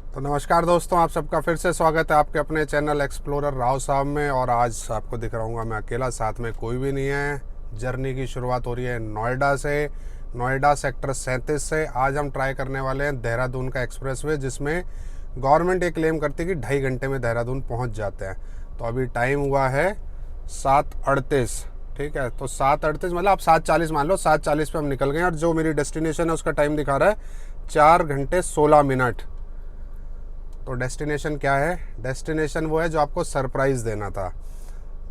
तो नमस्कार दोस्तों, आप सबका फिर से स्वागत है आपके अपने चैनल एक्सप्लोरर राव साहब में। और आज आपको दिख रहा हूँ मैं अकेला, साथ में कोई भी नहीं है। जर्नी की शुरुआत हो रही है नोएडा से, नोएडा सेक्टर 37 से। आज हम ट्राई करने वाले हैं देहरादून का एक्सप्रेसवे, जिसमें गवर्नमेंट ये क्लेम करती है कि 2.5 घंटे में देहरादून पहुँच जाते हैं। तो अभी टाइम हुआ है 7:38। ठीक है, तो 7:38 मतलब आप 7:40 मान लो। 7:40 पे हम निकल गए और जो मेरी डेस्टिनेशन है उसका टाइम दिखा रहा है 4 घंटे 16 मिनट। तो डेस्टिनेशन क्या है? डेस्टिनेशन वो है जो आपको सरप्राइज़ देना था,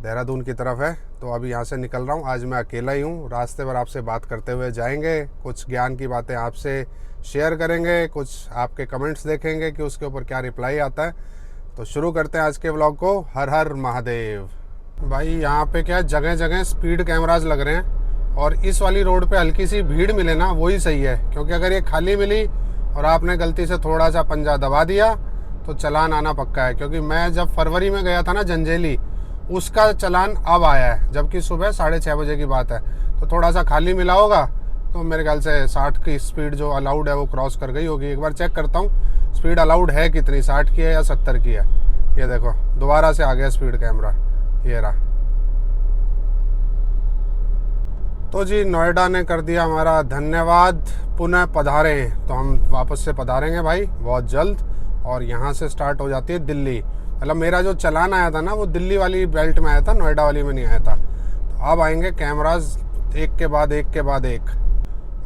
देहरादून की तरफ है। तो अभी यहाँ से निकल रहा हूँ। आज मैं अकेला ही हूँ। रास्ते भर आपसे बात करते हुए जाएंगे, कुछ ज्ञान की बातें आपसे शेयर करेंगे, कुछ आपके कमेंट्स देखेंगे कि उसके ऊपर क्या रिप्लाई आता है। तो शुरू करते हैं आज के व्लॉग को। हर हर महादेव। भाई यहाँ पे क्या जगह जगह स्पीड कैमराज लग रहे हैं, और इस वाली रोड पे हल्की सी भीड़ मिले ना वही सही है, क्योंकि अगर ये खाली मिली और आपने गलती से थोड़ा सा पंजा दबा दिया तो चालान आना पक्का है। क्योंकि मैं जब फरवरी में गया था ना जंजेली, उसका चालान अब आया है, जबकि सुबह 6:30 बजे की बात है। तो थोड़ा सा खाली मिला होगा, तो मेरे ख्याल से 60 की स्पीड जो अलाउड है वो क्रॉस कर गई होगी। एक बार चेक करता हूँ स्पीड अलाउड है कितनी, 60 की है या 70 की है। ये देखो दोबारा से आ गया स्पीड कैमरा, ये रहा। तो जी नोएडा ने कर दिया हमारा धन्यवाद, पुनः पधारे। तो हम वापस से पधारेंगे भाई बहुत जल्द। और यहाँ से स्टार्ट हो जाती है दिल्ली। मतलब मेरा जो चालान आया था ना वो दिल्ली वाली बेल्ट में आया था, नोएडा वाली में नहीं आया था। तो अब आएंगे कैमराज एक के बाद एक के बाद एक।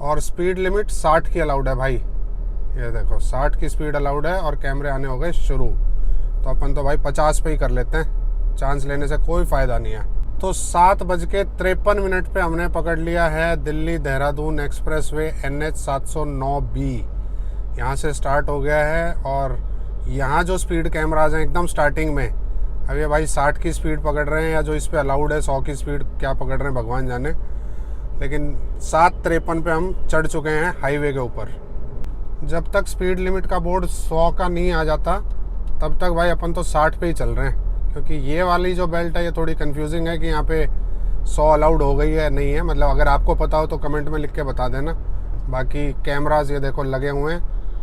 और स्पीड लिमिट 60 की अलाउड है भाई। ये देखो 60 की स्पीड अलाउड है और कैमरे आने हो गए शुरू। तो अपन तो भाई 50 पे ही कर लेते हैं, चांस लेने से कोई फ़ायदा नहीं है। तो 7:53 पे हमने पकड़ लिया है Delhi Dehradun expressway NH 709B। यहाँ से स्टार्ट हो गया है। और यहाँ जो स्पीड कैमराज हैं एकदम स्टार्टिंग में, अब ये भाई 60 की स्पीड पकड़ रहे हैं, या जो इस पर अलाउड है 100 की स्पीड क्या पकड़ रहे हैं भगवान जाने। लेकिन 7:53 पे हम चढ़ चुके हैं हाईवे के ऊपर। जब तक स्पीड लिमिट का बोर्ड 100 का नहीं आ जाता तब तक भाई अपन तो 60 पे ही चल रहे हैं। क्योंकि ये वाली जो बेल्ट है ये थोड़ी कंफ्यूजिंग है कि यहाँ पे 100 अलाउड हो गई है नहीं है। मतलब अगर आपको पता हो तो कमेंट में लिख के बता देना। बाकी कैमराज ये देखो लगे हुए हैं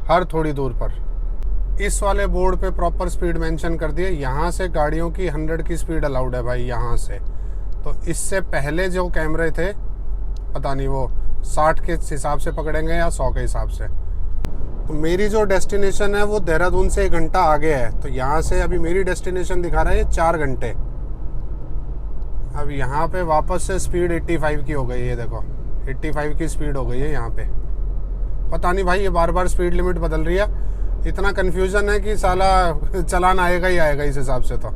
हर थोड़ी दूर पर। इस वाले बोर्ड पे प्रॉपर स्पीड मेंशन कर दिए। यहाँ से गाड़ियों की 100 की स्पीड अलाउड है भाई यहाँ से। तो इससे पहले जो कैमरे थे पता नहीं वो 60 के हिसाब से पकड़ेंगे या 100 के हिसाब से। तो मेरी जो डेस्टिनेशन है वो देहरादून से 1 घंटा आगे है। तो यहाँ से अभी मेरी डेस्टिनेशन दिखा रहा है 4 घंटे। अब यहाँ पे वापस से स्पीड 85 की हो गई है। ये देखो 85 की स्पीड हो गई है यहाँ पे। पता नहीं भाई ये बार बार स्पीड लिमिट बदल रही है, इतना कन्फ्यूज़न है कि साला चालान आएगा ही आएगा इस हिसाब से। तो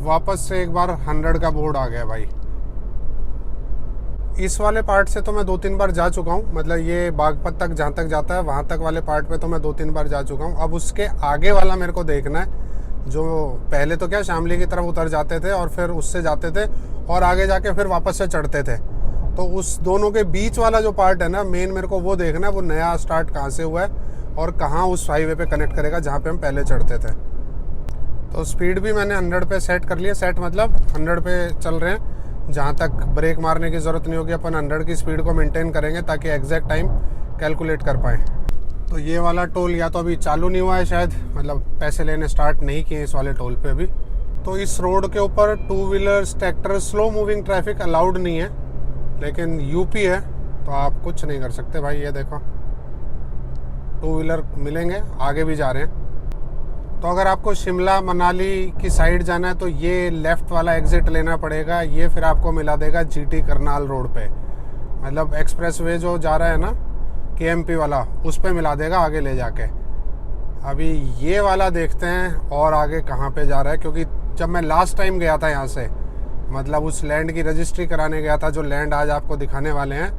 वापस से एक बार 100 का बोर्ड आ गया भाई। इस वाले पार्ट से तो मैं 2-3 बार जा चुका हूँ। मतलब ये बागपत तक जहाँ तक जाता है वहाँ तक वाले पार्ट पे तो मैं 2-3 बार जा चुका हूँ। अब उसके आगे वाला मेरे को देखना है, जो पहले तो क्या शामली की तरफ उतर जाते थे और फिर उससे जाते थे और आगे जाके फिर वापस से चढ़ते थे। तो उस दोनों के बीच वाला जो पार्ट है ना मेन, मेरे को वो देखना है, वो नया स्टार्ट कहाँ से हुआ है और कहाँ उस हाईवे पे कनेक्ट करेगा जहाँ पे हम पहले चढ़ते थे। तो स्पीड भी मैंने 100 पे सेट कर लिया। सेट मतलब 100 पे चल रहे हैं, जहाँ तक ब्रेक मारने की ज़रूरत नहीं होगी। अपन 100 की स्पीड को मेंटेन करेंगे ताकि एग्जैक्ट टाइम कैलकुलेट कर पाएँ। तो ये वाला टोल या तो अभी चालू नहीं हुआ है शायद, मतलब पैसे लेने स्टार्ट नहीं किए इस वाले टोल पे अभी। तो इस रोड के ऊपर 2 wheelers, tractor, slow moving traffic allowed नहीं है। लेकिन यूपी है तो आप कुछ नहीं कर सकते भाई। ये देखो 2 व्हीलर मिलेंगे, आगे भी जा रहे हैं। तो अगर आपको शिमला मनाली की साइड जाना है तो ये लेफ़्ट वाला एग्ज़िट लेना पड़ेगा। ये फिर आपको मिला देगा GT करनाल रोड पे। मतलब एक्सप्रेसवे जो जा रहा है ना KMP वाला, उस पे मिला देगा आगे ले जाके। अभी ये वाला देखते हैं और आगे कहाँ पे जा रहा है। क्योंकि जब मैं लास्ट टाइम गया था यहाँ से, मतलब उस लैंड की रजिस्ट्री कराने गया था, जो लैंड आज आपको दिखाने वाले हैं,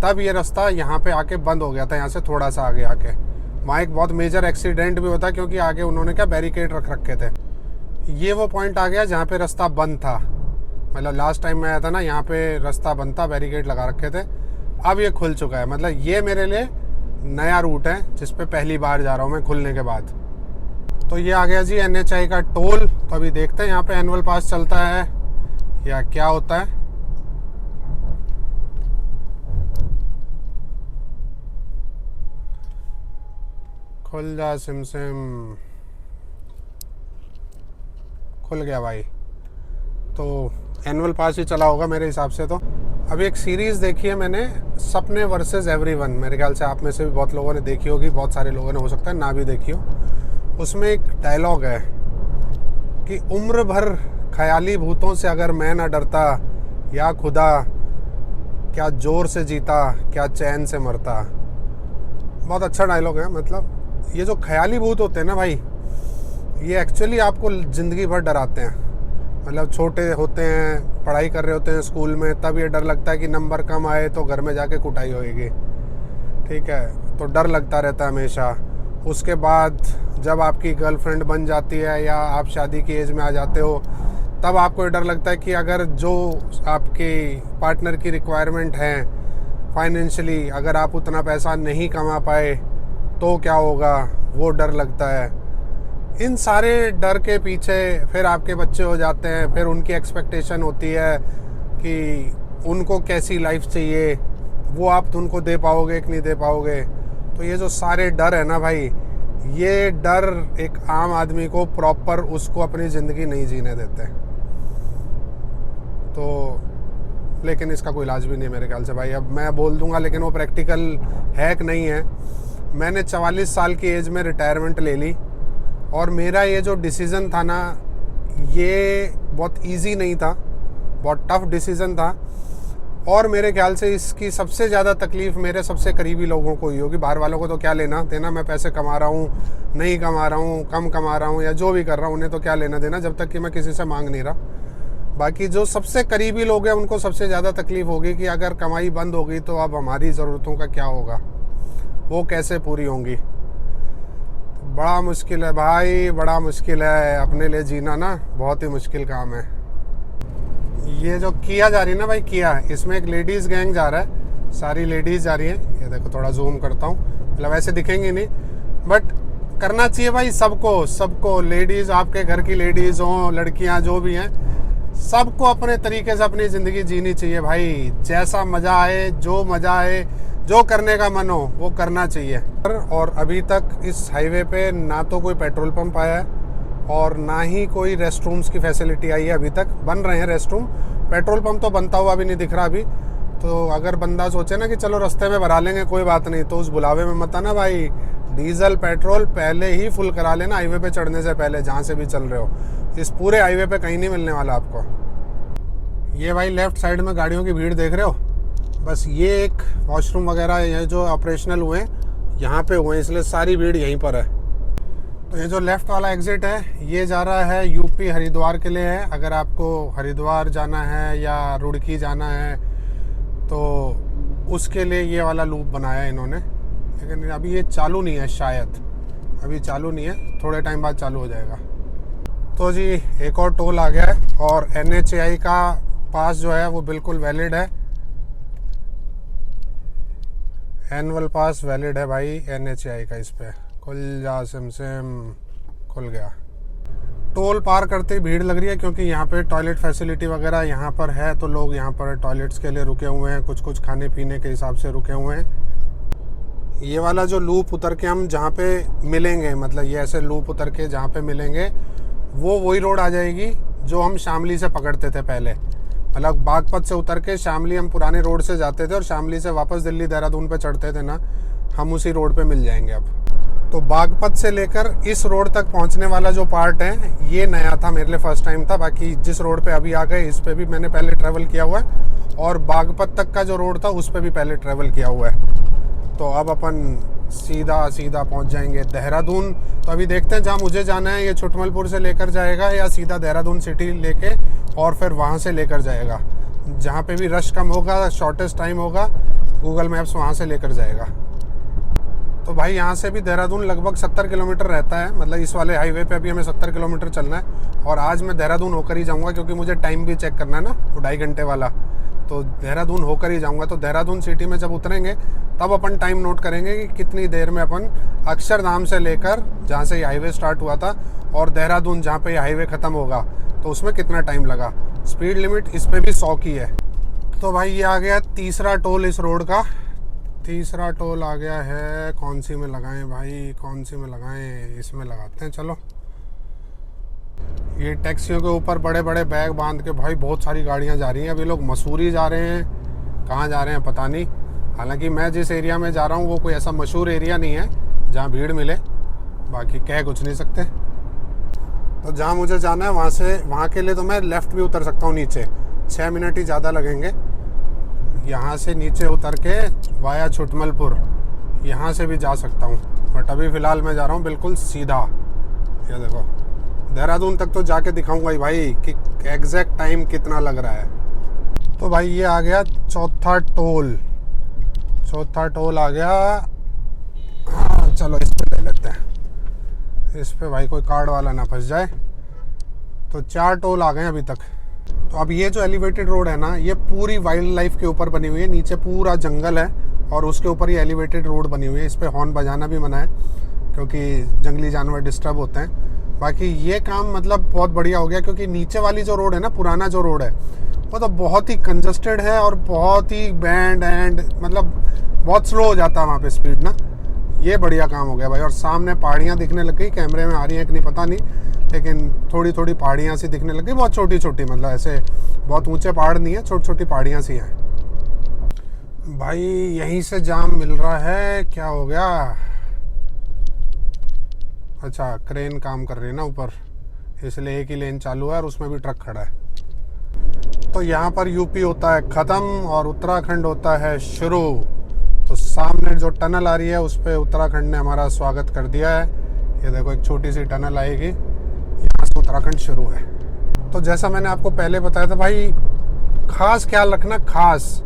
तब ये रास्ता यहाँ पे आके बंद हो गया था। यहाँ से थोड़ा सा आगे आके वहाँ एक बहुत मेजर एक्सीडेंट भी होता, क्योंकि आगे उन्होंने क्या बैरिकेड रख रखे थे। ये वो पॉइंट आ गया जहाँ पे रास्ता बंद था। मतलब लास्ट टाइम मैं आया था ना, यहाँ पे रास्ता बंद था, बैरिकेड लगा रखे थे। अब ये खुल चुका है। मतलब ये मेरे लिए नया रूट है जिस पे पहली बार जा रहा हूँ मैं खुलने के बाद। तो ये आ गया जी NHI का टोल। तो अभी देखते हैं यहाँ पे एनुअल पास चलता है या क्या होता है। खुल जा सिम सिम। खुल गया भाई। तो एनुअल पास ही चला होगा मेरे हिसाब से। तो अभी एक सीरीज़ देखी है मैंने, सपने वर्सेस एवरीवन। मेरे ख्याल से आप में से भी बहुत लोगों ने देखी होगी, बहुत सारे लोगों ने हो सकता है ना भी देखी हो। उसमें एक डायलॉग है कि उम्र भर ख्याली भूतों से अगर मैं ना डरता, या खुदा क्या जोर से जीता, क्या चैन से मरता। बहुत अच्छा डायलॉग है। मतलब ये जो ख्याली भूत होते हैं ना भाई, ये एक्चुअली आपको ज़िंदगी भर डराते हैं। मतलब छोटे होते हैं, पढ़ाई कर रहे होते हैं स्कूल में, तब ये डर लगता है कि नंबर कम आए तो घर में जाके कुटाई होएगी, ठीक है, तो डर लगता रहता है हमेशा। उसके बाद जब आपकी गर्लफ्रेंड बन जाती है या आप शादी की एज में आ जाते हो, तब आपको ये डर लगता है कि अगर जो आपके पार्टनर की रिक्वायरमेंट है फाइनेंशियली, अगर आप उतना पैसा नहीं कमा पाए तो क्या होगा, वो डर लगता है। इन सारे डर के पीछे फिर आपके बच्चे हो जाते हैं, फिर उनकी एक्सपेक्टेशन होती है कि उनको कैसी लाइफ चाहिए, वो आप उनको दे पाओगे कि नहीं दे पाओगे। तो ये जो सारे डर है ना भाई, ये डर एक आम आदमी को प्रॉपर उसको अपनी ज़िंदगी नहीं जीने देते। तो लेकिन इसका कोई इलाज भी नहीं है मेरे ख्याल से भाई। अब मैं बोल दूंगा लेकिन वो प्रैक्टिकल है कि नहीं है। मैंने 44 साल की एज में रिटायरमेंट ले ली, और मेरा ये जो डिसीज़न था ना, ये बहुत इजी नहीं था, बहुत टफ डिसीज़न था। और मेरे ख्याल से इसकी सबसे ज़्यादा तकलीफ़ मेरे सबसे करीबी लोगों को ही होगी। बाहर वालों को तो क्या लेना देना, मैं पैसे कमा रहा हूँ, नहीं कमा रहा हूँ, कम कमा रहा हूँ, या जो भी कर रहा हूँ, उन्हें तो क्या लेना देना, जब तक कि मैं किसी से मांग नहीं रहा। बाकी जो सबसे करीबी लोग हैं उनको सबसे ज़्यादा तकलीफ़ होगी कि अगर कमाई बंद हो गई तो अब हमारी ज़रूरतों का क्या होगा, वो कैसे पूरी होंगी। बड़ा मुश्किल है भाई, बड़ा मुश्किल है। अपने लिए जीना ना बहुत ही मुश्किल काम है। ये जो किया जा रही है ना भाई, किया, इसमें एक लेडीज़ गैंग जा रहा है, सारी लेडीज़ जा रही हैं। ये देखो, थोड़ा जूम करता हूँ, मतलब ऐसे दिखेंगी नहीं, बट करना चाहिए भाई सबको। सबको, लेडीज़, आपके घर की लेडीज़ हों, लड़कियाँ, जो भी हैं, सबको अपने तरीके से अपनी ज़िंदगी जीनी चाहिए भाई। जैसा मज़ा आए, जो मज़ा आए, जो करने का मन हो वो करना चाहिए। और अभी तक इस हाईवे पे ना तो कोई पेट्रोल पंप आया है और ना ही कोई रेस्ट रूम्स की फैसिलिटी आई है। अभी तक बन रहे हैं रेस्ट रूम, पेट्रोल पंप तो बनता हुआ भी नहीं दिख रहा अभी। तो अगर बंदा सोचे ना कि चलो रास्ते में भरा लेंगे, कोई बात नहीं, तो उस बुलावे में मत आना भाई। डीजल पेट्रोल पहले ही फुल करा लेना हाईवे पे चढ़ने से पहले, जहाँ से भी चल रहे हो। इस पूरे हाईवे पे कहीं नहीं मिलने वाला आपको। ये भाई लेफ्ट साइड में गाड़ियों की भीड़ देख रहे हो, बस ये एक वॉशरूम वगैरह ये जो ऑपरेशनल हुए यहाँ पे हुए, इसलिए सारी भीड़ यहीं पर है। तो ये जो लेफ़्ट वाला एग्ज़िट है, ये जा रहा है यूपी हरिद्वार के लिए है। अगर आपको हरिद्वार जाना है या रुड़की जाना है तो उसके लिए ये वाला लूप बनाया है इन्होंने, लेकिन अभी ये चालू नहीं है, शायद अभी चालू नहीं है, थोड़े टाइम बाद चालू हो जाएगा। तो जी एक और टोल आ गया है, और NHAI का पास जो है वो बिल्कुल वैलिड है। एनुअल पास वैलिड है भाई NHAI का। इस पे खुल जा सिम सिम। खुल गया। टोल पार करते ही भीड़ लग रही है, क्योंकि यहाँ पे टॉयलेट फैसिलिटी वगैरह यहाँ पर है, तो लोग यहाँ पर टॉयलेट्स के लिए रुके हुए हैं, कुछ खाने पीने के हिसाब से रुके हुए हैं। ये वाला जो लूप उतर के हम जहाँ पे मिलेंगे, मतलब ये ऐसे लूप उतर के जहाँ पे मिलेंगे, वो वही रोड आ जाएगी जो हम शामली से पकड़ते थे पहले। मतलब बागपत से उतर के शामली हम पुराने रोड से जाते थे, और शामली से वापस दिल्ली देहरादून पे चढ़ते थे ना, हम उसी रोड पे मिल जाएंगे अब। तो बागपत से लेकर इस रोड तक पहुंचने वाला जो पार्ट है, ये नया था मेरे लिए, फर्स्ट टाइम था। बाकी जिस रोड पे अभी आ गए, इस पे भी मैंने पहले ट्रैवल किया हुआ है, और बागपत तक का जो रोड था उस पे भी पहले ट्रैवल किया हुआ है। तो अब अपन सीधा पहुंच जाएंगे देहरादून। तो अभी देखते हैं जहाँ मुझे जाना है, ये छुटमलपुर से लेकर जाएगा या सीधा देहरादून सिटी लेके और फिर वहाँ से लेकर जाएगा। जहाँ पे भी रश कम होगा, शॉर्टेस्ट टाइम होगा, गूगल मैप्स वहाँ से लेकर जाएगा। तो भाई यहाँ से भी देहरादून लगभग 70 किलोमीटर रहता है। मतलब इस वाले हाईवे पे अभी हमें 70 किलोमीटर चलना है, और आज मैं देहरादून होकर ही जाऊँगा, क्योंकि मुझे टाइम भी चेक करना है ना, वो 2.5 घंटे वाला। तो देहरादून होकर ही जाऊँगा। तो देहरादून सिटी में जब उतरेंगे तब अपन टाइम नोट करेंगे कि कितनी देर में अपन अक्षरधाम से लेकर, जहाँ से ये हाईवे स्टार्ट हुआ था, और देहरादून जहाँ पे ये हाईवे ख़त्म होगा, तो उसमें कितना टाइम लगा। स्पीड लिमिट इस पर भी 100 की है। तो भाई ये आ गया तीसरा टोल इस रोड का, तीसरा टोल आ गया है। कौन सी में लगाएं भाई, कौन सी में लगाएं? इसमें लगाते हैं चलो। ये टैक्सियों के ऊपर बड़े बड़े बैग बांध के भाई बहुत सारी गाड़ियां जा रही हैं। अभी लोग मसूरी जा रहे हैं, कहाँ जा रहे हैं पता नहीं। हालांकि मैं जिस एरिया में जा रहा हूँ वो कोई ऐसा मशहूर एरिया नहीं है जहाँ भीड़ मिले, बाकी कह कुछ नहीं सकते। तो जहाँ मुझे जाना है वहाँ के लिए तो मैं लेफ़्ट भी उतर सकता हूँ नीचे, 6 मिनट ही ज़्यादा लगेंगे। यहाँ से नीचे उतर के वाया छुटमलपुर यहाँ से भी जा सकता हूँ, बट अभी फ़िलहाल मैं जा रहा हूँ बिल्कुल सीधा। ये देखो, देहरादून तक तो जाके दिखाऊंगा ही भाई कि एग्जैक्ट टाइम कितना लग रहा है। तो भाई ये आ गया चौथा टोल आ गया। हाँ चलो इस पे ले लेते हैं, इस पे भाई कोई कार्ड वाला ना फंस जाए। तो 4 टोल आ गए अभी तक। तो अब ये जो एलिवेटेड रोड है ना, ये पूरी वाइल्ड लाइफ के ऊपर बनी हुई है। नीचे पूरा जंगल है और उसके ऊपर ये एलिवेटेड रोड बनी हुई है। इस पे हॉर्न बजाना भी मना है क्योंकि जंगली जानवर डिस्टर्ब होते हैं। बाकी ये काम मतलब बहुत बढ़िया हो गया, क्योंकि नीचे वाली जो रोड है ना, पुराना जो रोड है, वो तो बहुत ही कंजस्टेड है और बहुत ही बैंड एंड मतलब बहुत स्लो हो जाता है वहाँ पे स्पीड ना। ये बढ़िया काम हो गया भाई। और सामने पहाड़ियाँ दिखने लग गई, कैमरे में आ रही हैं कि नहीं पता नहीं, लेकिन थोड़ी थोड़ी पहाड़ियाँ सी दिखने लग गई। बहुत छोटी छोटी, मतलब ऐसे बहुत ऊंचे पहाड़ नहीं है, छोटी छोटी पहाड़ियाँ सी हैं भाई। यहीं से जाम मिल रहा है, क्या हो गया? अच्छा, क्रेन काम कर रही है ना ऊपर, इसलिए एक ही लेन चालू है और उसमें भी ट्रक खड़ा है। तो यहाँ पर यूपी होता है ख़त्म और उत्तराखंड होता है शुरू। तो सामने जो टनल आ रही है उस पर उत्तराखंड ने हमारा स्वागत कर दिया है। ये देखो, एक छोटी सी टनल आएगी, यहाँ से उत्तराखंड शुरू है। तो जैसा मैंने आपको पहले बताया था भाई, खास ख्याल रखना खास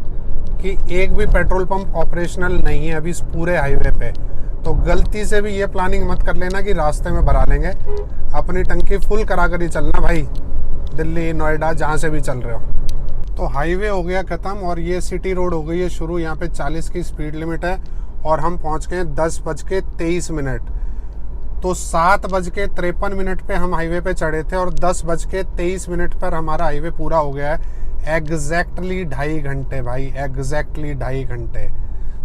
कि एक भी पेट्रोल पंप ऑपरेशनल नहीं है अभी इस पूरे हाईवे पे। तो गलती से भी ये प्लानिंग मत कर लेना कि रास्ते में भरा लेंगे। अपनी टंकी फुल करा कर ही चलना भाई, दिल्ली नोएडा जहाँ से भी चल रहे हो। तो हाईवे हो गया ख़त्म और ये सिटी रोड हो गई है शुरू। यहाँ पे 40 की स्पीड लिमिट है और हम पहुँच गए 10:23। तो 7:53 पे हम हाईवे पे चढ़े थे और 10:23 पर हमारा हाईवे पूरा हो गया है। एग्जैक्टली 2.5 घंटे भाई, एग्जैक्टली 2.5 घंटे।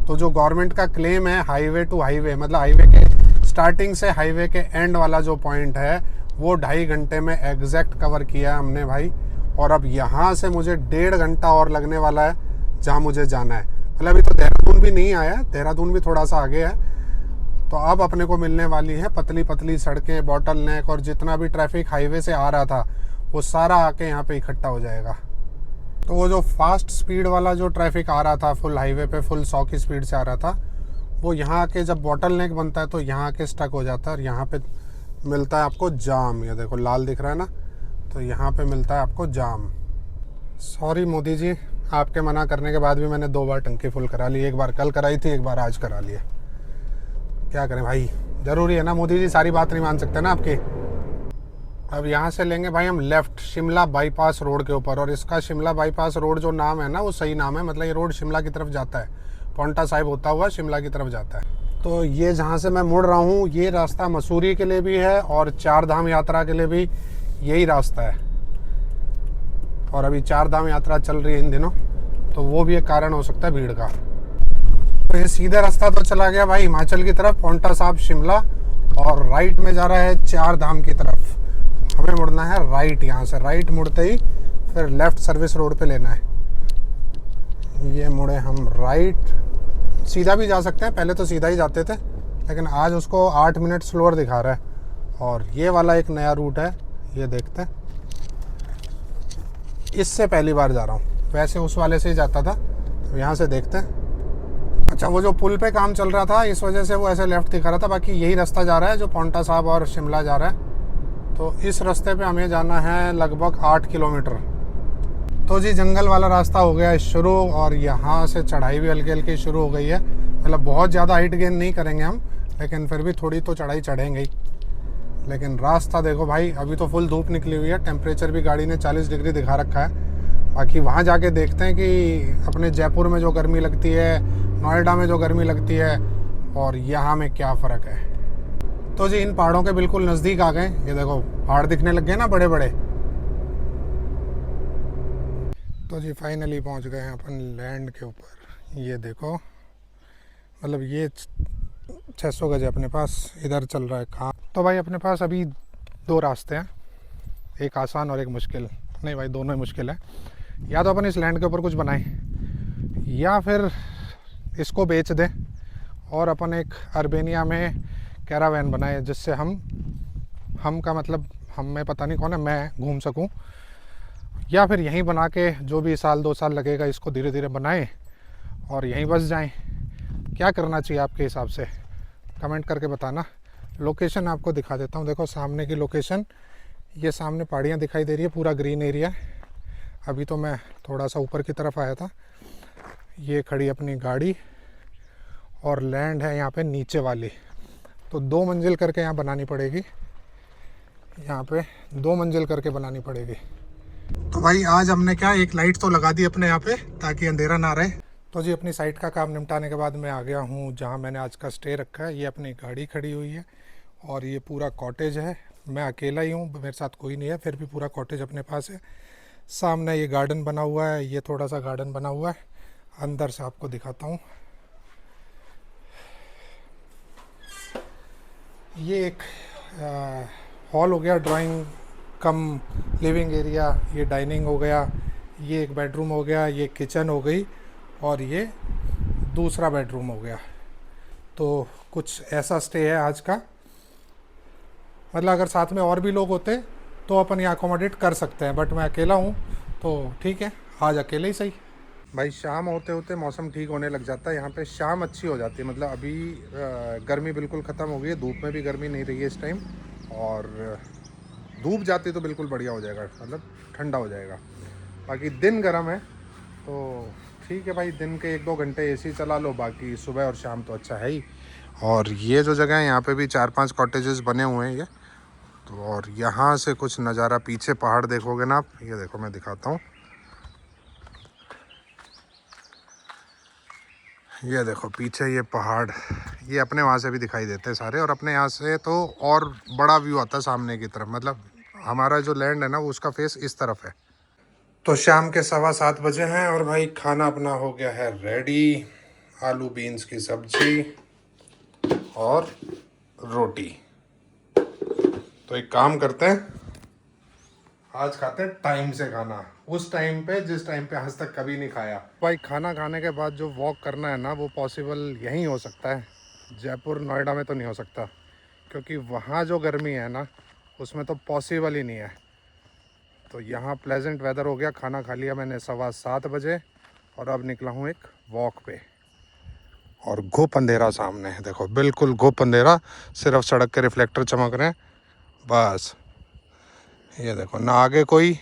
तो जो गवर्नमेंट का क्लेम है हाईवे टू हाईवे, मतलब हाईवे के स्टार्टिंग से हाईवे के एंड वाला जो पॉइंट है, वो 2.5 घंटे में एग्जैक्ट कवर किया हमने भाई। और अब यहाँ से मुझे 1.5 घंटा और लगने वाला है जहाँ मुझे जाना है। मतलब अभी तो देहरादून भी नहीं आया, देहरादून भी थोड़ा सा आगे है। तो अब अपने को मिलने वाली है पतली पतली सड़कें, बॉटल नेक, और जितना भी ट्रैफिक हाईवे से आ रहा था वो सारा आके यहाँ पे इकट्ठा हो जाएगा। तो वो जो फास्ट स्पीड वाला जो ट्रैफिक आ रहा था फुल हाईवे पे, फुल 100 की स्पीड से आ रहा था, वो यहाँ आके जब बॉटल नेक बनता है तो यहाँ आके स्टक हो जाता है और यहाँ पे मिलता है आपको जाम। ये देखो लाल दिख रहा है ना, तो यहाँ पे मिलता है आपको जाम। सॉरी मोदी जी, आपके मना करने के बाद भी मैंने 2 बार टंकी फुल करा ली। एक बार कल कराई थी, एक बार आज करा लिया। क्या करें भाई, ज़रूरी है ना मोदी जी, सारी बात नहीं मान सकते ना आपकी। अब यहाँ से लेंगे भाई हम लेफ़्ट शिमला बाईपास रोड के ऊपर। और इसका शिमला बाईपास रोड जो नाम है ना, वो सही नाम है, मतलब ये रोड शिमला की तरफ जाता है, पौंटा साहिब होता हुआ शिमला की तरफ जाता है। तो ये जहाँ से मैं मुड़ रहा हूँ, ये रास्ता मसूरी के लिए भी है और 4 धाम यात्रा के लिए भी यही रास्ता है। और अभी 4 धाम यात्रा चल रही है इन दिनों, तो वो भी एक कारण हो सकता है भीड़ का। तो ये सीधा रास्ता तो चला गया भाई हिमाचल की तरफ, पौंटा साहिब शिमला, और राइट में जा रहा है 4 धाम की तरफ। हमें मुड़ना है राइट, यहाँ से राइट मुड़ते ही फिर लेफ़्ट सर्विस रोड पे लेना है। ये मुड़े हम राइट, सीधा भी जा सकते हैं, पहले तो सीधा ही जाते थे लेकिन आज उसको 8 मिनट स्लोअर दिखा रहा है। और ये वाला एक नया रूट है, ये देखते हैं। इससे पहली बार जा रहा हूँ, वैसे उस वाले से ही जाता था, तो यहाँ से देखते हैं। अच्छा, वो जो पुल पे काम चल रहा था इस वजह से वो ऐसे लेफ़्ट दिखा रहा था, बाकी यही रास्ता जा रहा है जो पौंटा साहिब और शिमला जा रहा है। तो इस रास्ते पे हमें जाना है लगभग 8 किलोमीटर। तो जी जंगल वाला रास्ता हो गया है शुरू और यहाँ से चढ़ाई भी हल्की हल्की शुरू हो गई है। मतलब बहुत ज़्यादा हाइट गेन नहीं करेंगे हम, लेकिन फिर भी थोड़ी तो चढ़ाई चढ़ेंगे ही। लेकिन रास्ता देखो भाई, अभी तो फुल धूप निकली हुई है, टेम्परेचर भी गाड़ी ने 40 डिग्री दिखा रखा है। बाकी वहाँ जाके देखते हैं कि अपने जयपुर में जो गर्मी लगती है, नोएडा में जो गर्मी लगती है, और यहाँ में क्या फ़र्क है। तो जी इन पहाड़ों के बिल्कुल नज़दीक आ गए। ये देखो पहाड़ दिखने लग गए ना बड़े बड़े। तो जी फाइनली पहुंच गए हैं अपन लैंड के ऊपर। ये देखो, मतलब ये 600 गज है अपने पास, इधर चल रहा है काम। तो भाई अपने पास अभी दो रास्ते हैं, एक आसान और एक मुश्किल। नहीं भाई, दोनों ही मुश्किल है। या तो अपन इस लैंड के ऊपर कुछ बनाएं, या फिर इसको बेच दें और अपन एक अर्बेनिया में कैरावैन बनाए, जिससे हम का मतलब हम में पता नहीं कौन है, मैं घूम सकूं। या फिर यहीं बना के जो भी साल 2 साल लगेगा इसको धीरे धीरे बनाएं और यहीं बस जाएं। क्या करना चाहिए आपके हिसाब से, कमेंट करके बताना। लोकेशन आपको दिखा देता हूँ, देखो सामने की लोकेशन, ये सामने पहाड़ियाँ दिखाई दे रही है, पूरा ग्रीन एरिया है। अभी तो मैं थोड़ा सा ऊपर की तरफ आया था। ये खड़ी अपनी गाड़ी और लैंड है यहाँ पे नीचे वाली, तो 2 मंजिल करके यहाँ बनानी पड़ेगी, यहाँ पे 2 मंजिल करके बनानी पड़ेगी। तो भाई आज हमने क्या, एक लाइट तो लगा दी अपने यहाँ पे ताकि अंधेरा ना रहे। तो जी अपनी साइट का काम निपटाने के बाद मैं आ गया हूँ जहाँ मैंने आज का स्टे रखा है। ये अपनी गाड़ी खड़ी हुई है और ये पूरा कॉटेज है। मैं अकेला ही हूँ, मेरे साथ कोई नहीं है, फिर भी पूरा कॉटेज अपने पास है। सामने ये गार्डन बना हुआ है, ये थोड़ा सा गार्डन बना हुआ है। अंदर से आपको दिखाता हूँ। ये एक हॉल हो गया, ड्राइंग कम लिविंग एरिया। ये डाइनिंग हो गया, ये एक बेडरूम हो गया, ये किचन हो गई और ये दूसरा बेडरूम हो गया। तो कुछ ऐसा स्टे है आज का। मतलब अगर साथ में और भी लोग होते तो अपन यहाँ अकोमोडेट कर सकते हैं, बट मैं अकेला हूँ तो ठीक है, आज अकेले ही सही। भाई शाम होते होते मौसम ठीक होने लग जाता है यहाँ पे, शाम अच्छी हो जाती है। मतलब अभी गर्मी बिल्कुल ख़त्म हो गई है, धूप में भी गर्मी नहीं रही है इस टाइम, और धूप जाती तो बिल्कुल बढ़िया हो जाएगा, मतलब ठंडा हो जाएगा। बाकी दिन गर्म है तो ठीक है भाई, दिन के 1-2 घंटे एसी चला लो, बाकी सुबह और शाम तो अच्छा है ही। और ये जो जगह है यहाँ पे भी 4-5 कॉटेजेस बने हुए हैं ये तो। और यहाँ से कुछ नज़ारा, पीछे पहाड़ देखोगे ना आप, ये देखो मैं दिखाता हूँ, ये देखो पीछे ये पहाड़, ये अपने वहाँ से भी दिखाई देते हैं सारे। और अपने यहाँ से तो और बड़ा व्यू आता है सामने की तरफ, मतलब हमारा जो लैंड है ना वो उसका फेस इस तरफ है। तो शाम के 7:15 बजे हैं और भाई खाना अपना हो गया है रेडी। आलू बीन्स की सब्जी और रोटी। तो एक काम करते हैं, आज खाते हैं टाइम से खाना, उस टाइम पे जिस टाइम पे आज तक कभी नहीं खाया। भाई खाना खाने के बाद जो वॉक करना है ना वो पॉसिबल यहीं हो सकता है, जयपुर नोएडा में तो नहीं हो सकता, क्योंकि वहाँ जो गर्मी है ना उसमें तो पॉसिबल ही नहीं है। तो यहाँ प्लेजेंट वेदर हो गया, खाना खा लिया मैंने 7:15 बजे और अब निकला हूँ एक वॉक पे। और घुप अंधेरा सामने है, देखो बिल्कुल घुप अंधेरा, सिर्फ सड़क के रिफ्लेक्टर चमक रहे हैं बस। ये देखो ना आगे कोई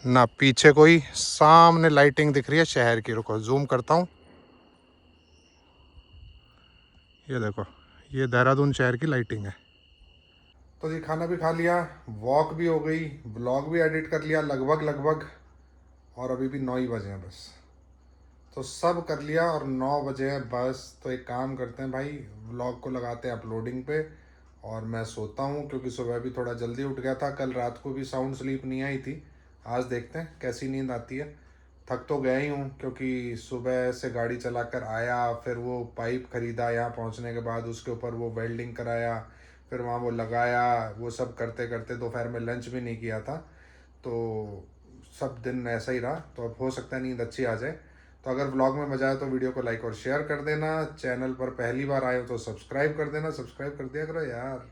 ना पीछे कोई, सामने लाइटिंग दिख रही है शहर की। रुको जूम करता हूँ, ये देखो ये देहरादून शहर की लाइटिंग है। तो जी खाना भी खा लिया, वॉक भी हो गई, व्लॉग भी एडिट कर लिया लगभग, और अभी भी 9 ही बजे हैं बस। तो सब कर लिया और 9 बजे हैं बस। तो एक काम करते हैं भाई, व्लॉग को लगाते हैं अपलोडिंग पे और मैं सोता हूँ, क्योंकि सुबह भी थोड़ा जल्दी उठ गया था। कल रात को भी साउंड स्लीप नहीं आई थी, आज देखते हैं कैसी नींद आती है। थक तो गया ही हूँ, क्योंकि सुबह से गाड़ी चलाकर आया, फिर वो पाइप ख़रीदा, यहाँ पहुँचने के बाद उसके ऊपर वो वेल्डिंग कराया, फिर वहाँ वो लगाया, वो सब करते करते दोपहर में लंच भी नहीं किया था। तो सब दिन ऐसा ही रहा। तो अब हो सकता है नींद अच्छी आ जाए। तो अगर व्लॉग में मज़ा आए तो वीडियो को लाइक और शेयर कर देना। चैनल पर पहली बार आए हो तो सब्सक्राइब कर देना, सब्सक्राइब कर दिया करो यार,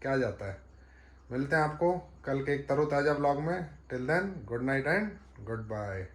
क्या जाता है। मिलते हैं आपको कल के एक तरोताज़ा व्लॉग में। Till then good night and good bye.